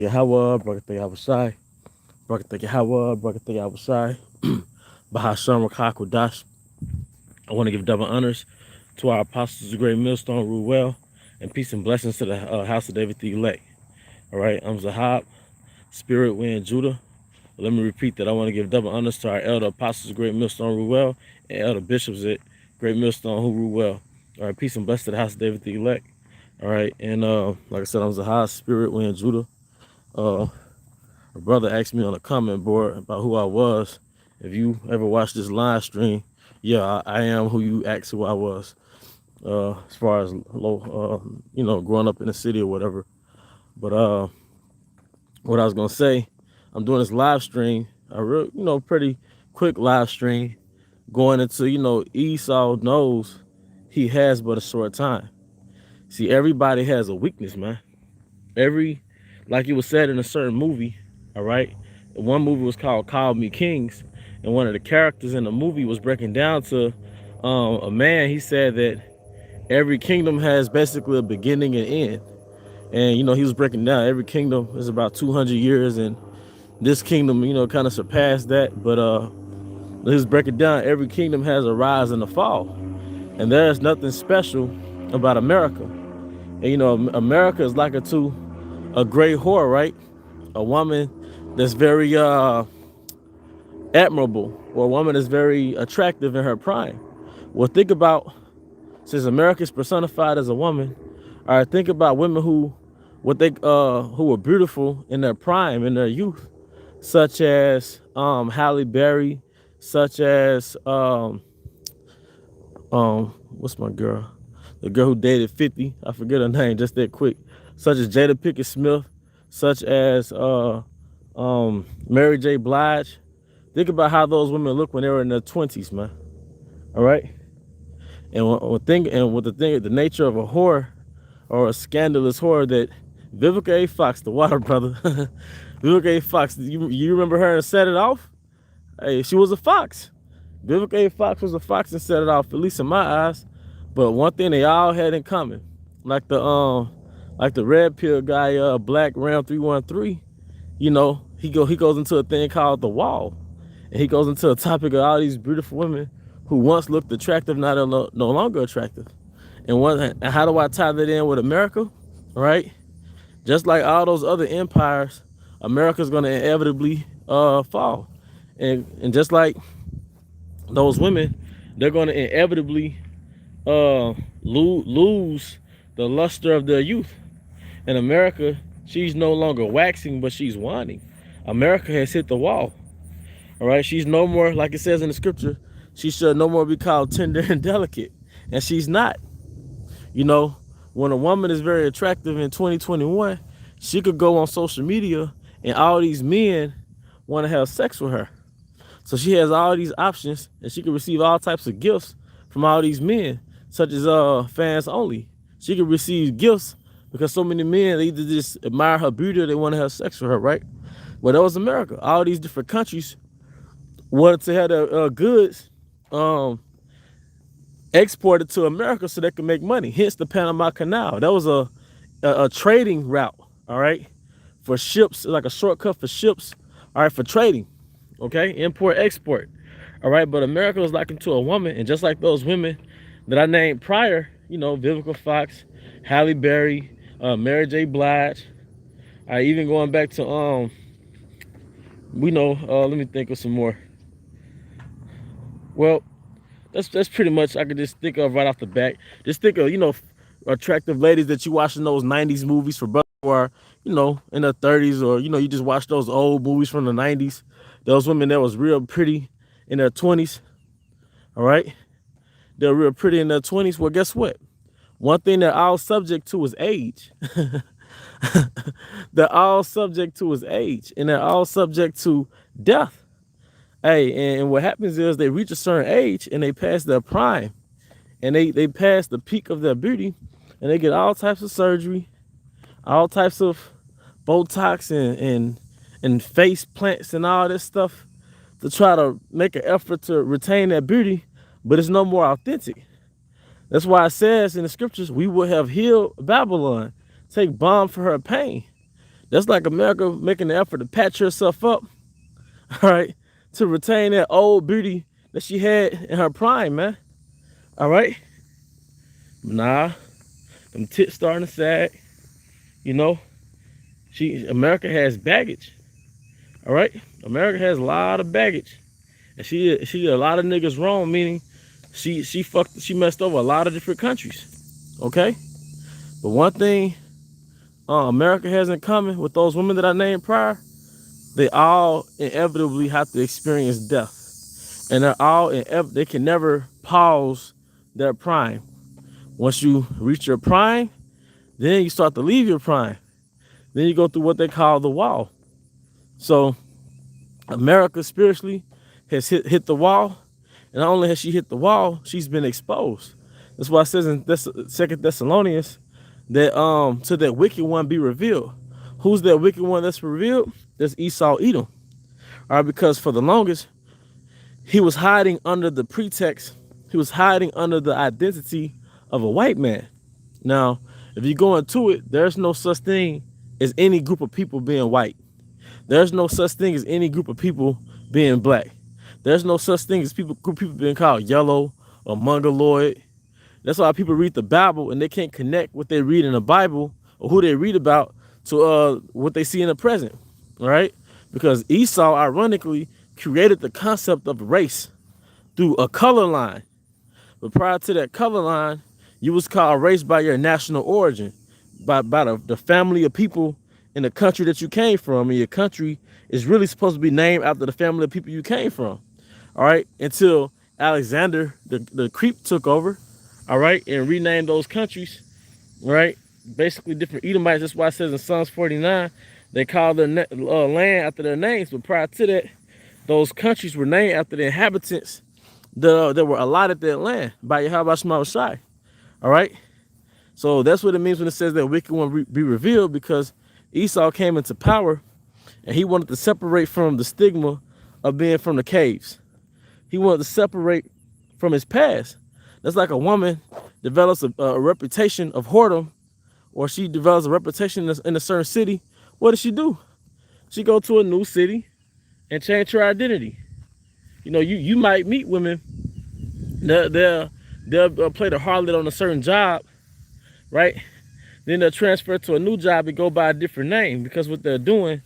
Yahweh, Barakatah Yahushai, Barakatah Yahweh, Barakatah Yahushai, Bahasham Rakakwadash. I want to give double honors to our apostles, the great millstone, rule well, and peace and blessings to the house of David the elect. All right, I'm Zahab, spirit, wind, Judah. Let me repeat that. I want to give double honors to our elder apostles, the great millstone, rule well, and elder bishops at great millstone who rule well. All right, peace and blessings to the house of David the elect. All right, and like I said, I'm Zahab, spirit, wind, Judah. A brother asked me on the comment board about who I was. If you ever watched this live stream, yeah, I am who you asked who I was. As far as growing up in the city or whatever. But what I was gonna say, I'm doing this live stream, a real, pretty quick live stream, going into, Esau knows he has but a short time. See, everybody has a weakness, man. Like it was said in a certain movie, all right? One movie was called Call Me Kings, and one of the characters in the movie was breaking down to a man. He said that every kingdom has basically a beginning and end. And, he was breaking down every kingdom is about 200 years, and this kingdom, kind of surpassed that. But he was breaking down every kingdom has a rise and a fall. And there's nothing special about America. And, America is like a great whore, right? A woman that's very admirable, or a woman that's very attractive in her prime. Well, think about, since America is personified as a woman, all right, think about women who were beautiful in their prime, in their youth, such as Halle Berry, such as what's my girl? The girl who dated 50, I forget her name just that quick, such as Jada Pinkett Smith, such as Mary J. Blige. Think about how those women look when they were in their 20s, man. All right? And the nature of a whore, or a scandalous whore, that Vivica A. Fox, the water brother, Vivica A. Fox, you remember her and Set It Off? Hey, she was a fox. Vivica A. Fox was a fox and Set It Off, at least in my eyes. But one thing they all had in common, like the red pill guy, Black Ram 313, he goes into a thing called The Wall, and he goes into a topic of all these beautiful women who once looked attractive, now they're no longer attractive. And how do I tie that in with America? Right? Just like all those other empires, America's going to inevitably fall, and just like those women, they're going to inevitably lose the luster of their youth. In America, she's no longer waxing, but she's waning. America has hit the wall. All right, she's no more, like it says in the scripture, she should no more be called tender and delicate, and she's not. When a woman is very attractive in 2021, she could go on social media and all these men want to have sex with her. So she has all these options, and she can receive all types of gifts from all these men, such as fans only. She can receive gifts because so many men, they either just admire her beauty or they want to have sex with her, right? Well, that was America. All these different countries wanted to have their goods exported to America so they could make money. Hence the Panama Canal. That was a trading route, all right, for ships, like a shortcut for ships, all right, for trading, okay, import, export, all right. But America was likened to a woman, and just like those women that I named prior, Vivica Fox, Halle Berry, Mary J. Blige, even going back to let me think of some more. Well, that's pretty much I could just think of right off the bat. Just think of, attractive ladies that you watch in those 90s movies for brothers who are, in their 30s, or, you just watch those old movies from the 90s. Those women that was real pretty in their 20s, all right? They're real pretty in their 20s. Well, guess what? One thing they're all subject to is age. They're all subject to is age, and they're all subject to death. Hey, and what happens is they reach a certain age and they pass their prime, and they pass the peak of their beauty, and they get all types of surgery, all types of Botox and face plants and all this stuff to try to make an effort to retain that beauty, but it's no more authentic. That's why it says in the scriptures, we would have healed Babylon, take balm for her pain. That's like America making the effort to patch herself up, all right, to retain that old beauty that she had in her prime, man. All right. Nah, them tits starting to sag. You know, America has baggage. All right, America has a lot of baggage, and she did a lot of niggas wrong. Meaning, she messed over a lot of different countries. Okay, but one thing America has in common with those women that I named prior, they all inevitably have to experience death, and they can never pause their prime. Once you reach your prime, then you start to leave your prime. Then you go through what they call the wall. So America spiritually has hit the wall, and not only has she hit the wall, she's been exposed. That's why it says in 2 Thessalonians that to that wicked one be revealed. Who's that wicked one that's revealed? That's Esau Edom. All right, because for the longest, he was hiding under the pretext, he was hiding under the identity of a white man. Now, if you go into it, there's no such thing as any group of people being white. There's no such thing as any group of people being black. There's no such thing as group of people being called yellow or mongoloid. That's why people read the Bible and they can't connect what they read in the Bible or who they read about to what they see in the present, all right? Because Esau, ironically, created the concept of race through a color line. But prior to that color line, you was called race by your national origin, by the family of people in the country that you came from. And your country is really supposed to be named after the family of people you came from, all right? Until Alexander, the creep, took over, all right, and renamed those countries, right? Basically different Edomites. That's why it says in Psalms 49, they call their land after their names. But prior to that, those countries were named after the inhabitants that were allotted that land by Yahweh Shema Shai. All right? So that's what it means when it says that wicked one be revealed, because Esau came into power and he wanted to separate from the stigma of being from the caves. He wanted to separate from his past. That's like a woman develops a reputation of whoredom, or she develops a reputation in a certain city. What does she do? She go to a new city and change her identity. You know, you might meet women, they'll play the harlot on a certain job, right? Then they'll transfer to a new job and go by a different name, because what they're doing,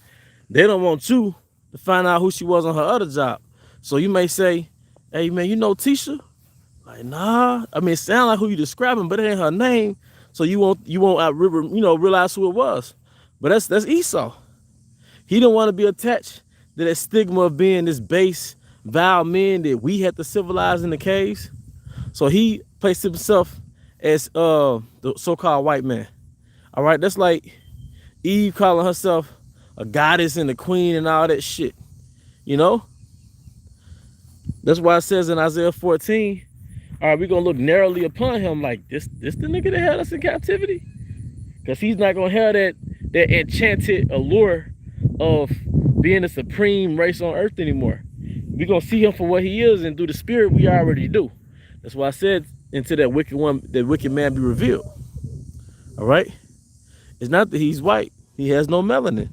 they don't want you to find out who she was on her other job. So you may say, hey man, you know Tisha? Like, nah. I mean, it sounds like who you describing, but it ain't her name. So you won't realize who it was. But that's Esau. He didn't want to be attached to that stigma of being this base, vile man that we had to civilize in the caves. So he placed himself as the so-called white man. All right, that's like Eve calling herself a goddess and a queen and all that shit. You know? That's why it says in Isaiah 14, all right, we're going to look narrowly upon him like this the nigga that held us in captivity? Because he's not going to have that enchanted allure of being the supreme race on earth anymore. We're going to see him for what he is, and through the spirit we already do. That's why I said, until that wicked man be revealed. All right? It's not that he's white. He has no melanin.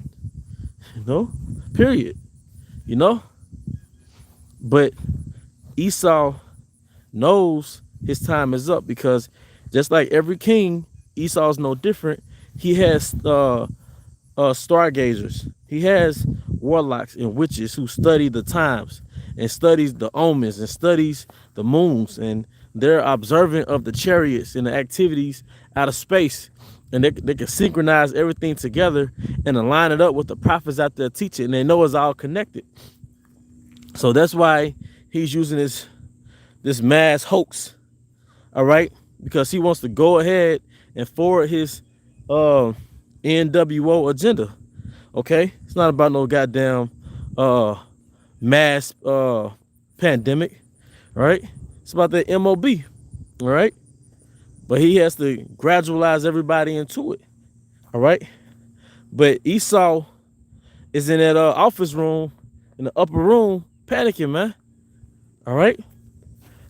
You know? Period. You know? But Esau knows his time is up, because just like every king, Esau's no different. He has stargazers. He has warlocks and witches who study the times and studies the omens and studies the moons, and they're observant of the chariots and the activities out of space, and they can synchronize everything together and align it up with the prophets out there teaching, and they know it's all connected. So that's why he's using this mass hoax, all right? Because he wants to go ahead and forward his NWO agenda, okay? It's not about no goddamn mass pandemic, all right? It's about the MOB, all right? But he has to gradualize everybody into it, all right? But Esau is in that office room, in the upper room, panicking, man, all right?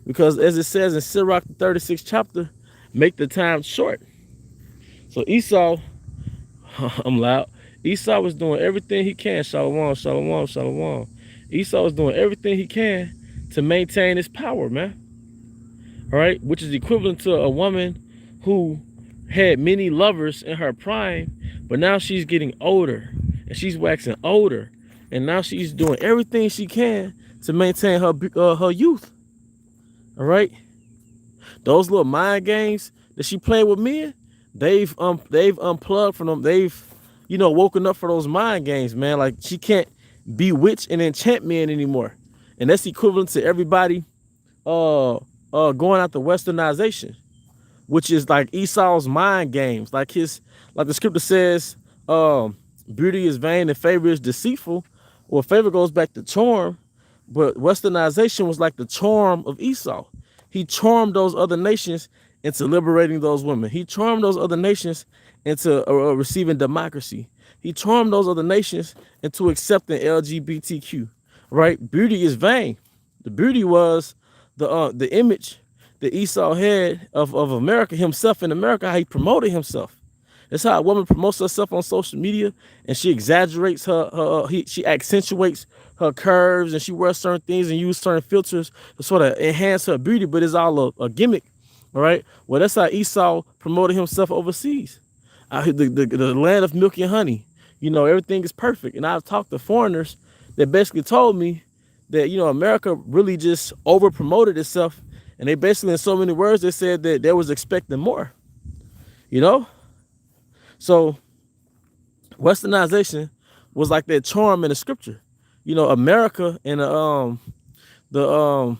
Because as it says in Sirach, the 36th chapter, make the time short. So Esau, I'm loud. Esau was doing everything he can. Shalom, shalom, shalom. Esau was doing everything he can to maintain his power, man. All right, which is equivalent to a woman who had many lovers in her prime, but now she's getting older and she's waxing older, and now she's doing everything she can to maintain her youth. All right, those little mind games that she played with men, they've unplugged from them. They've woken up for those mind games, man. Like, she can't bewitch and enchant men anymore, and that's equivalent to everybody going after Westernization, which is like Esau's mind games. Like the scripture says, beauty is vain and favor is deceitful. Well, favor goes back to charm, but Westernization was like the charm of Esau. He charmed those other nations into liberating those women. He charmed those other nations into receiving democracy. He charmed those other nations into accepting LGBTQ. Right? Beauty is vain. The beauty was the image that Esau had of America, himself in America, how he promoted himself. That's how a woman promotes herself on social media, and she exaggerates she accentuates her curves, and she wears certain things and use certain filters to sort of enhance her beauty, but it's all a gimmick. All right. Well, that's how Esau promoted himself overseas. The land of milk and honey. Everything is perfect. And I've talked to foreigners that basically told me that, America really just over promoted itself. And they basically, in so many words, they said that they was expecting more. So Westernization was like that charm in the scripture. America and the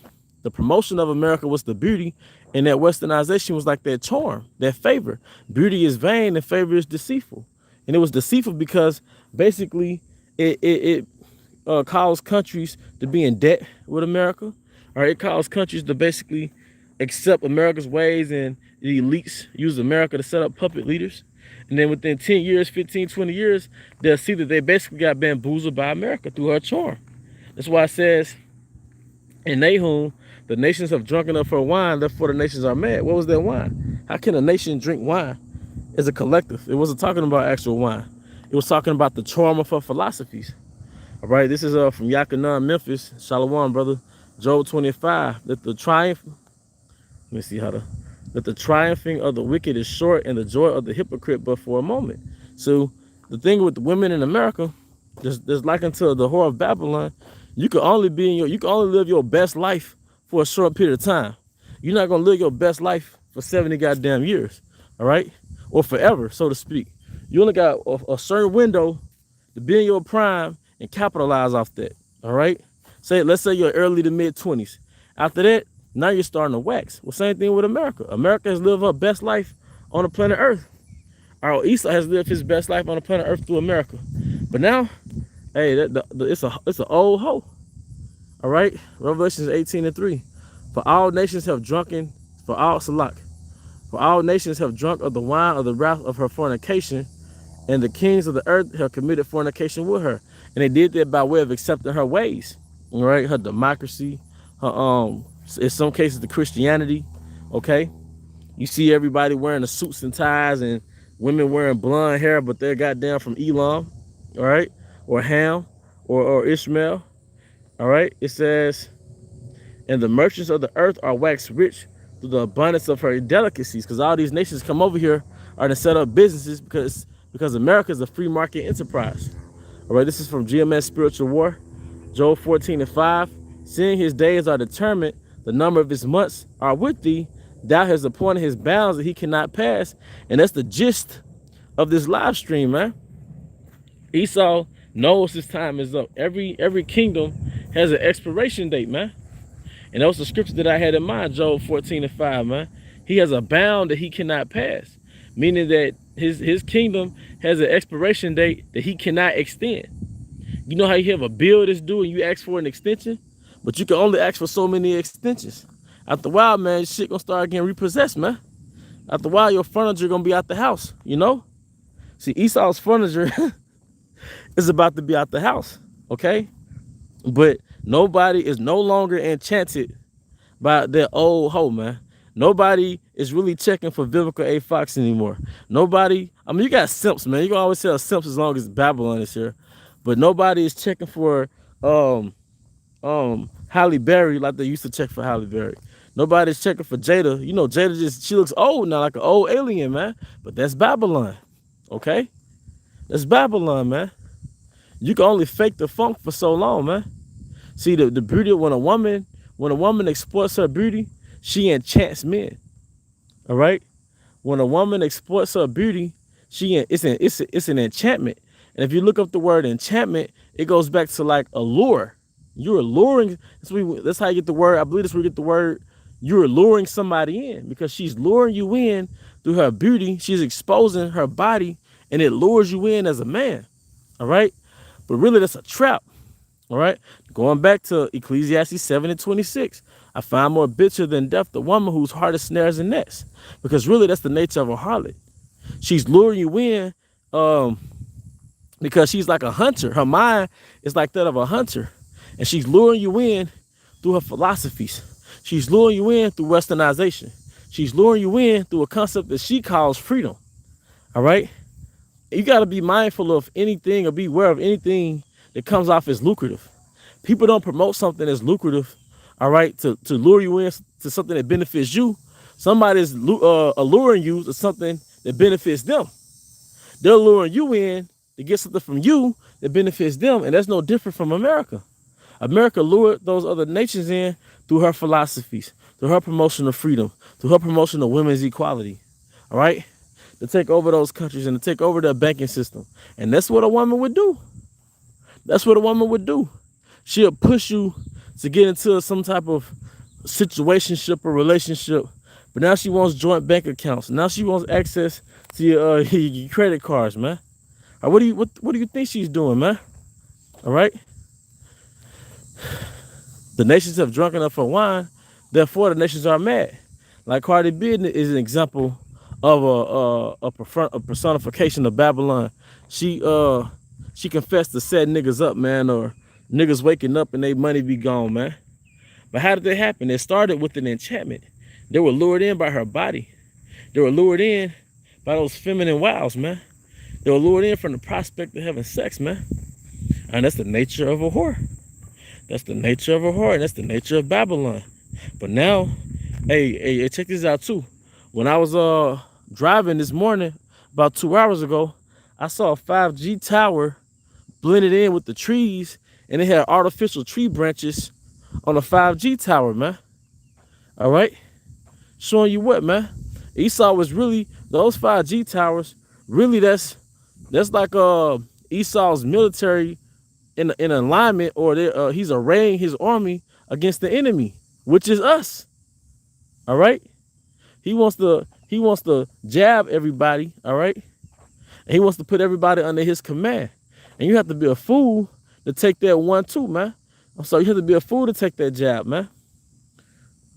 promotion of America was the beauty, and that Westernization was like that charm, that favor. Beauty is vain and favor is deceitful. And it was deceitful because basically it caused countries to be in debt with America. Or it caused countries to basically accept America's ways, and the elites use America to set up puppet leaders. And then within 10 years, 15, 20 years, they'll see that they basically got bamboozled by America through her charm. That's why it says in Nahum, the nations have drunken up her wine, therefore the nations are mad. What was that wine? How can a nation drink wine as a collective? It wasn't talking about actual wine. It was talking about the charm of her philosophies. All right, this is from Yakanan, Memphis. Shalom, brother. Job 25. That the triumphing of the wicked is short, and the joy of the hypocrite but for a moment. So the thing with the women in America, there's like until the whore of Babylon, you can only live your best life for a short period of time. You're not gonna live your best life for 70 goddamn years, all right, or forever, so to speak. You only got a certain window to be in your prime and capitalize off that, all right. Let's say you're early to mid 20s. After that, now you're starting to wax. Well, same thing with America. America has lived her best life on the planet Earth. Our Esau has lived his best life on the planet Earth through America. But now, hey, it's an old hoe. All right, Revelation 18:3. For all nations have drunk of the wine of the wrath of her fornication, and the kings of the earth have committed fornication with her. And they did that by way of accepting her ways. All right, her democracy, her in some cases the Christianity. Okay, you see everybody wearing the suits and ties, and women wearing blonde hair, but they're goddamn from Elam, all right, or Ham, or Ishmael. All right, it says, and the merchants of the earth are waxed rich through the abundance of her delicacies, because all these nations come over here are to set up businesses because America is a free market enterprise. All right, this is from GMS Spiritual War, Job 14:5. Seeing his days are determined, the number of his months are with thee. Thou hast appointed his bounds that he cannot pass. And that's the gist of this live stream, man. Esau knows his time is up. Every kingdom has an expiration date, man. And that was the scripture that I had in mind, Job 14:5, man. He has a bound that he cannot pass, meaning that his kingdom has an expiration date that he cannot extend. You know how you have a bill that's due and you ask for an extension, but you can only ask for so many extensions. After a while, man, shit gonna start getting repossessed, man. After a while, your furniture gonna be out the house, you know? See, Esau's furniture is about to be out the house, okay? But nobody is no longer enchanted by that old hoe, man. Nobody is really checking for biblical A Fox anymore. Nobody, I mean, you got simps, man. You can always tell simps as long as Babylon is here. But nobody is checking for um Halle Berry like they used to check for Halle Berry. Nobody's checking for Jada. You know, Jada just she looks old now, like an old alien, man. But that's Babylon. Okay? That's Babylon, man. You can only fake the funk for so long, man. See the beauty when a woman exploits her beauty, she enchants men. All right? When a woman exploits her beauty, it's an enchantment. And if you look up the word enchantment, it goes back to like a lure. You're luring. That's how you get the word. I believe that's where you get the word. You're luring somebody in because she's luring you in through her beauty. She's exposing her body, and it lures you in as a man. All right, but really that's a trap. All right, going back to Ecclesiastes 7:26, I find more bitter than death the woman whose heart is snares and nets, because really that's the nature of a harlot. She's luring you in, because she's like a hunter. Her mind is like that of a hunter, and she's luring you in through her philosophies. She's luring you in through Westernization. She's luring you in through a concept that she calls freedom. All right, you got to be mindful of anything or be aware of anything that comes off as lucrative. People don't promote something as lucrative, all right, to lure you in to something that benefits you. Somebody's alluring you to something that benefits them. They're luring you in to get something from you that benefits them, and that's no different from America. America lured those other nations in through her philosophies, through her promotion of freedom, through her promotion of women's equality, all right, to take over those countries and to take over their banking system. And that's what a woman would do. That's what a woman would do. She'll push you to get into some type of situationship or relationship, but now she wants joint bank accounts. Now she wants access to your credit cards, man. What do you think she's doing, man? All right. The nations have drunk enough of wine, therefore the nations are mad. Like Cardi B is an example of a personification of Babylon. She confessed to set niggas up, man, or niggas waking up and they money be gone, man. But how did that happen? It started with an enchantment. They were lured in by her body. They were lured in by those feminine wiles, man. They were lured in from the prospect of having sex, man. And that's the nature of a whore. That's the nature of a whore, and that's the nature of Babylon. But now, hey, check this out too. When I was driving this morning, about 2 hours ago, I saw a 5G tower blended in with the trees, and it had artificial tree branches on a 5G tower, man. All right, showing you what, man. Esau was really those 5G towers. Really, that's like Esau's military in alignment, or he's arraying his army against the enemy, which is us. All right, he wants to jab everybody. All right, and he wants to put everybody under his command. And you have to be a fool to take that 1-2, man. So you have to be a fool to take that jab, man.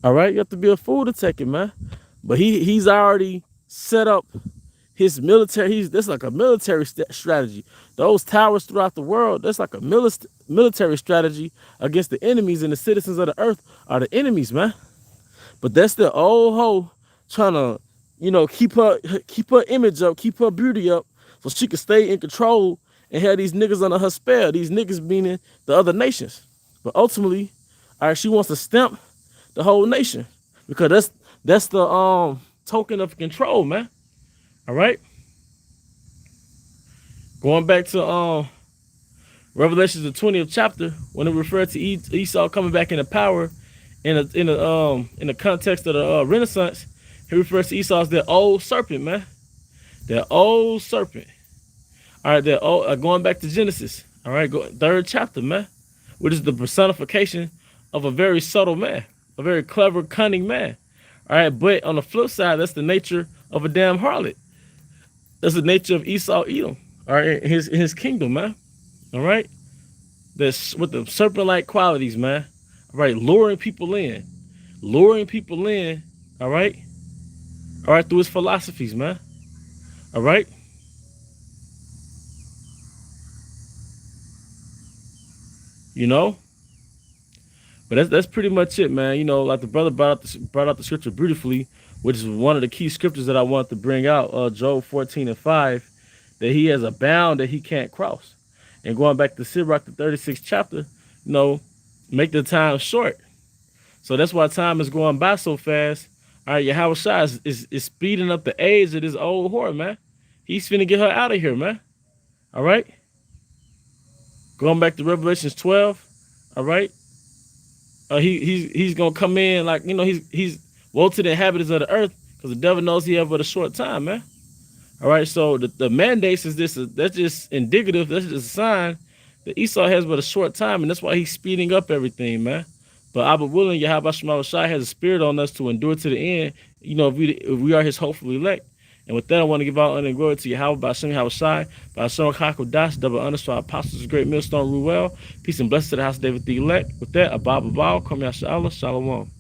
All right, you have to be a fool to take it, man. But he's already set up his military. That's like a military strategy. Those towers throughout the world, that's like a military strategy against the enemies, and the citizens of the earth are the enemies, man. But that's the old hoe trying to, keep her image up, keep her beauty up, so she can stay in control and have these niggas under her spell. These niggas meaning the other nations. But ultimately, all right, she wants to stamp the whole nation, because that's the token of control, man. All right. Going back to Revelations the 20th chapter, when it referred to Esau coming back into power in the context of the Renaissance, he refers to Esau as that old serpent, man. That old serpent. All right, going back to Genesis. All right, third chapter, man, which is the personification of a very subtle man, a very clever, cunning man. All right, but on the flip side, that's the nature of a damn harlot. That's the nature of Esau Edom. All right, in his kingdom, man. All right, that's with the serpent-like qualities, man. All right, luring people in. All right, through his philosophies, man. All right. But that's pretty much it, man. You know, like the brother brought out the scripture beautifully, which is one of the key scriptures that I wanted to bring out. Job 14:5, that he has a bound that he can't cross. And going back to Sirach, the 36th chapter, you know, make the time short. So that's why time is going by so fast. All right, Yahweh Shai is speeding up the age of this old whore, man. He's finna get her out of here, man. All right. Going back to Revelations 12. All right. He's gonna come in like, you know, he's woe to the inhabitants of the earth, because the devil knows he have but a short time, man. All right, so the mandates is this, that's just indicative, that's just a sign that Esau has but a short time, and that's why he's speeding up everything, man. But Abba willing, Yahweh Shai has a spirit on us to endure to the end, you know, if we are his hopeful elect. And with that, I want to give out honor and glory to Yahweh by Shem Yahweh Shai, by Shem Dash, double honors to our apostles, great millstone, rule well. Peace and blessings to the house of David the elect. With that, Abba Baal, Kwame Shalom.